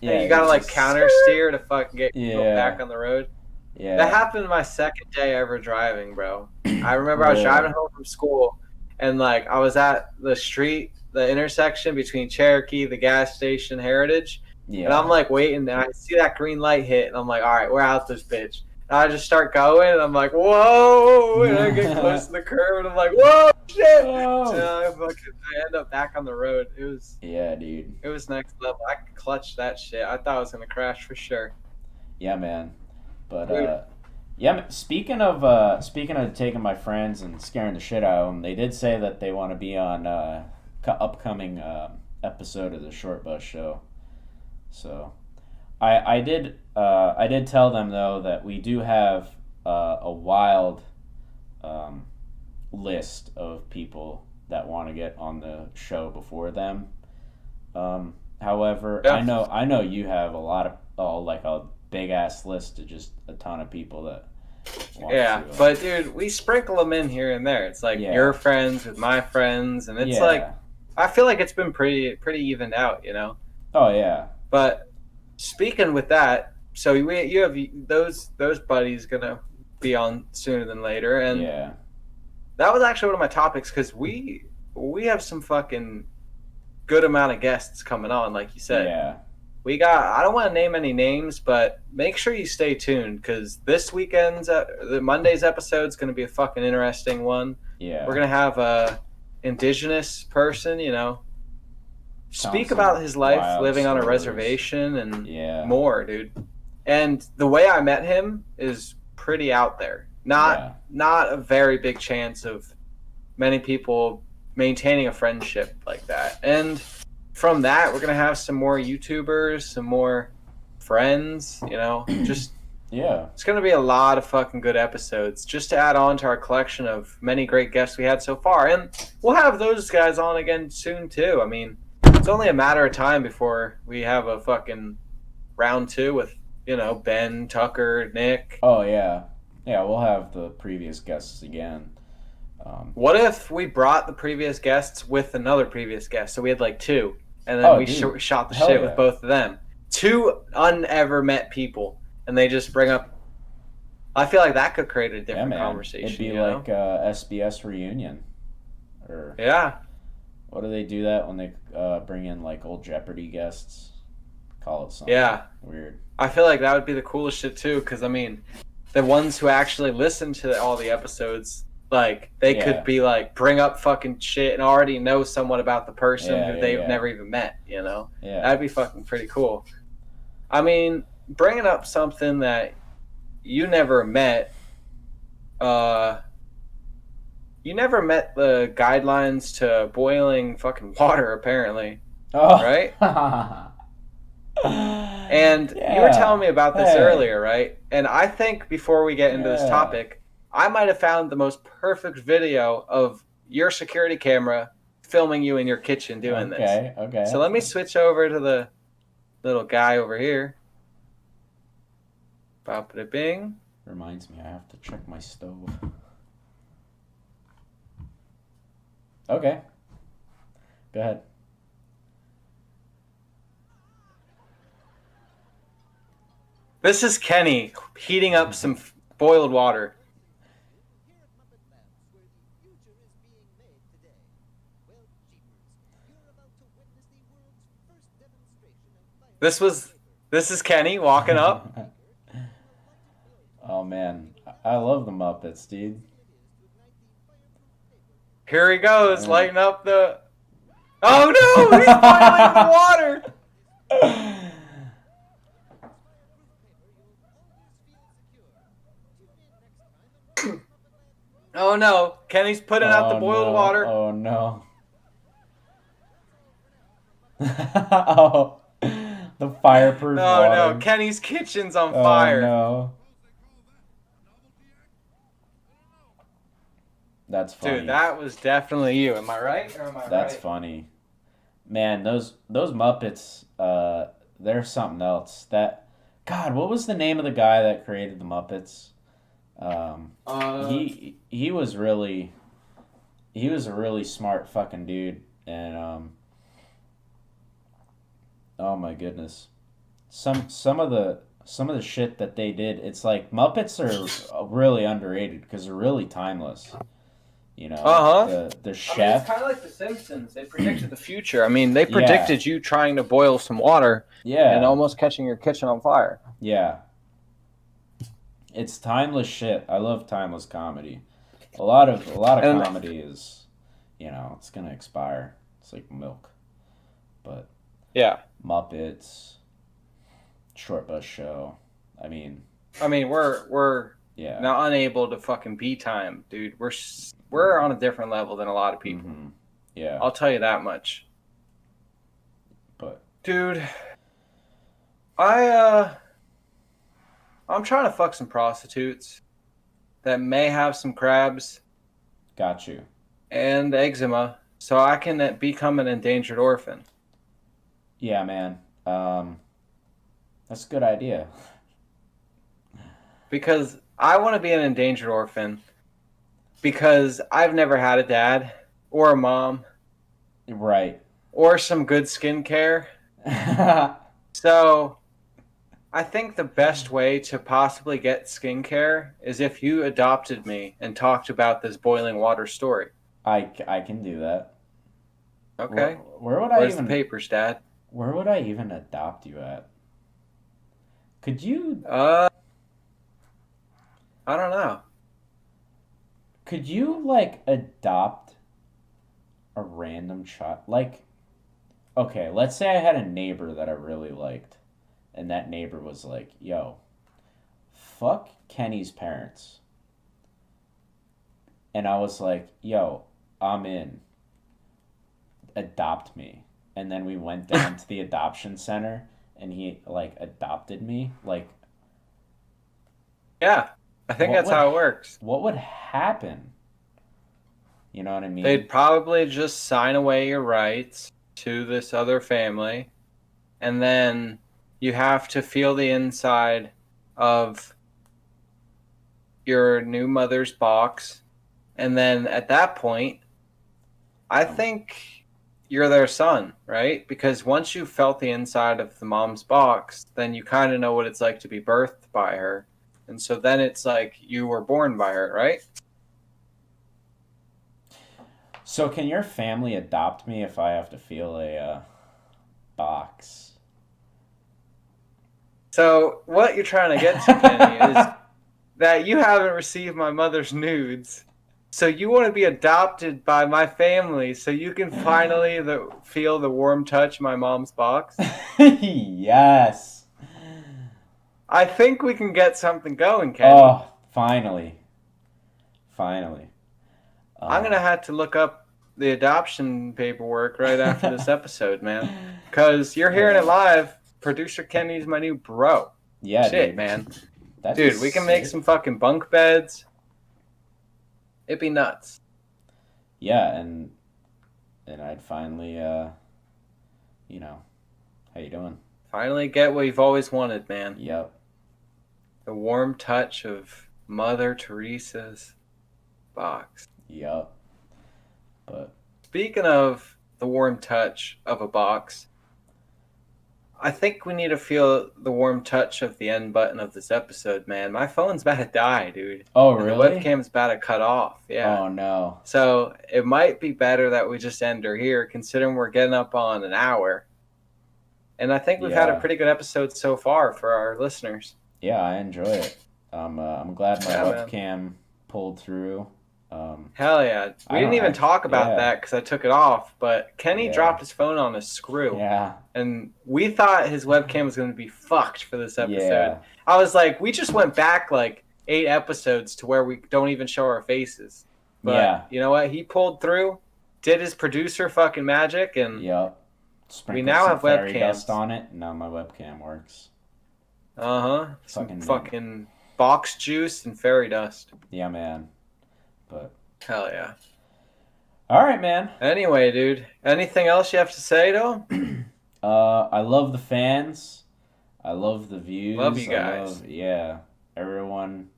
and you gotta counter steer to fucking get back on the road. Yeah. That happened my second day ever driving, bro. I remember I was driving home from school, and I was at the intersection between Cherokee, the gas station, Heritage, and I'm waiting, and I see that green light hit, and I'm like, all right, we're out this bitch. And I just start going, and I'm like, whoa, and I get close to the curb, and I'm like, whoa, shit. Whoa. So I end up back on the road. It was dude. It was next level. I clutched that shit. I thought I was gonna crash for sure. Yeah, man. But speaking of taking my friends and scaring the shit out of them, they did say that they want to be on upcoming episode of the Short Bus Show. So, I did tell them though that we do have a wild list of people that want to get on the show before them. However, I know you have a lot of a big ass list of just a ton of people that want to. But dude, we sprinkle them in here and there. It's your friends with my friends, and it's I feel like it's been pretty evened out, Oh yeah. But speaking with that, so you have those buddies gonna be on sooner than later. And yeah. that was actually one of my topics because we have some fucking good amount of guests coming on, like you said. Yeah. We got, I don't want to name any names, but make sure you stay tuned because this weekend's, the Monday's episode is going to be a fucking interesting one. Yeah. We're going to have a indigenous person, you know, speak Sounds about his life wild living on a stories. reservation and Yeah. more, dude. And the way I met him is pretty out there. Not a very big chance of many people maintaining a friendship like that. And from that, we're going to have some more YouTubers, some more friends, you know, just Yeah. it's going to be a lot of fucking good episodes just to add on to our collection of many great guests we had so far. And we'll have those guys on again soon, too. I mean, it's only a matter of time before we have a fucking round 2 with, you know, Ben, Tucker, Nick. Oh, yeah. Yeah, we'll have the previous guests again. What if we brought the previous guests with another previous guest? So we had like 2, and then we shot the shit with both of them. 2 unever met people, and they just bring up. I feel like that could create a different conversation. It'd be like SBS reunion, or what do they do that when they bring in like old Jeopardy guests? Call it something weird. I feel like that would be the coolest shit too, because I mean, the ones who actually listen to all the episodes, like they could be like bring up fucking shit and already know somewhat about the person who they've never even met. You know, that'd be fucking pretty cool. I mean, bringing up something that you never met. You never met the guidelines to boiling fucking water, apparently. Oh. Right? And you were telling me about this earlier, right? And I think before we get into this topic, I might have found the most perfect video of your security camera filming you in your kitchen doing this. Okay. So let me switch over to the little guy over here. Bop-a-da-bing. Reminds me, I have to check my stove. Okay. Go ahead. This is Kenny heating up some boiled water. This is Kenny walking up. Oh man, I love the Muppets, dude. Here he goes, lighting up the. Oh no! He's boiling the water. Oh no! Kenny's putting out the boiled water. Oh no! Oh, the fireproof water. Oh no! Kenny's kitchen's on fire. Oh no! That's funny. Dude, that was definitely you. Am I right? Or am I That's right? funny. Man, those Muppets, they're something else. God, what was the name of the guy that created the Muppets? He was really, he was a really smart fucking dude, and oh my goodness, some of the shit that they did, it's like Muppets are really underrated because they're really timeless. You know, the chef. I mean, it's kind of like The Simpsons. They predicted the future. I mean, they predicted you trying to boil some water, and almost catching your kitchen on fire. Yeah. It's timeless shit. I love timeless comedy. A lot of comedy is, you know, it's gonna expire. It's like milk. But Muppets, Short Bus Show. I mean, we're now unable to fucking be time, dude. We're on a different level than a lot of people. Mm-hmm. Yeah, I'll tell you that much. But dude, I'm trying to fuck some prostitutes that may have some crabs. Got you. And eczema, so I can become an endangered orphan. Yeah, man. That's a good idea. Because I want to be an endangered orphan because I've never had a dad or a mom. Right. Or some good skincare. So I think the best way to possibly get skincare is if you adopted me and talked about this boiling water story. I can do that. Okay. Where would Where's the papers, Dad? Where would I even adopt you at? Could you I don't know. Could you like adopt a random child? Like, okay, let's say I had a neighbor that I really liked, and that neighbor was like, "Yo, fuck Kenny's parents," and I was like, "Yo, I'm in. Adopt me." And then we went down to the adoption center, and he like adopted me. Like, Yeah, I think that's how it works. What would happen? You know what I mean? They'd probably just sign away your rights to this other family, and then you have to feel the inside of your new mother's box, and then at that point, I think you're their son, right? Because once you felt the inside of the mom's box, then you kind of know what it's like to be birthed by her. And so then it's like you were born by her, right? So can your family adopt me if I have to feel a box? So what you're trying to get to, Kenny, is that you haven't received my mother's nudes. So you want to be adopted by my family so you can finally feel the warm touch of my mom's box? Yes. I think we can get something going, Kenny. Oh, finally. Finally. I'm going to have to look up the adoption paperwork right after this episode, man. Because you're hearing it live. Producer Kenny's my new bro. Yeah, shit, dude. Man. Dude, we can make some fucking bunk beds. It'd be nuts. Yeah, and I'd finally, you know, how you doing? Finally get what you've always wanted, man. Yep. The warm touch of Mother Teresa's box. Yep. But speaking of the warm touch of a box, I think we need to feel the warm touch of the end button of this episode, man. My phone's about to die, dude. Oh, really? The webcam's about to cut off. Yeah. Oh, no. So it might be better that we just end her here, considering we're getting up on an hour. And I think we've had a pretty good episode so far for our listeners. Yeah, I enjoy it. I'm glad my webcam pulled through. Hell yeah. We didn't even talk about that because I took it off, but Kenny dropped his phone on a screw. Yeah. And we thought his webcam was going to be fucked for this episode. Yeah. I was like, we just went back like 8 episodes to where we don't even show our faces. But you know what? He pulled through, did his producer fucking magic, and we now have webcams. Dust on it. Now my webcam works. Some fucking box juice and fairy dust. Yeah, man. But hell yeah. All right, man. Anyway, dude, anything else you have to say though? I love the fans. I love the views. Love you guys. Everyone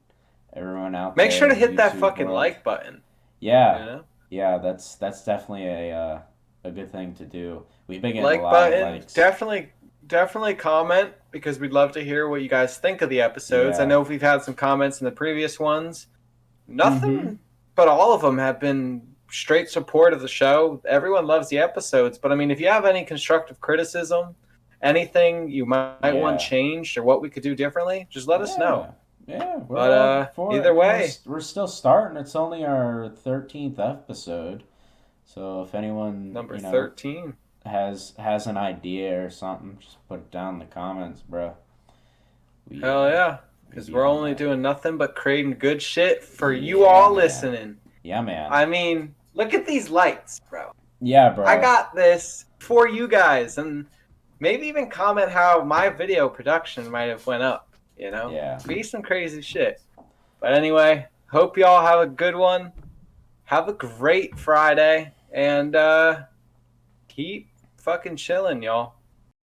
out there. Make sure to hit that fucking like button. Yeah. You know? Yeah, that's definitely a good thing to do. We've been getting a lot of likes. Definitely comment because we'd love to hear what you guys think of the episodes. Yeah. I know we've had some comments in the previous ones. Nothing but all of them have been straight support of the show. Everyone loves the episodes, but I mean, if you have any constructive criticism, anything you might want changed or what we could do differently, just let us know. Yeah, but either way, we're still starting. It's only our 13th episode, so if anyone number 13 has an idea or something, just put it down in the comments, bro. Hell yeah. Because we're only doing nothing but creating good shit for you all listening. Yeah, man. I mean, look at these lights, bro. Yeah, bro. I got this for you guys. And maybe even comment how my video production might have went up, you know? Yeah. Be some crazy shit. But anyway, hope y'all have a good one. Have a great Friday. And keep fucking chilling, y'all.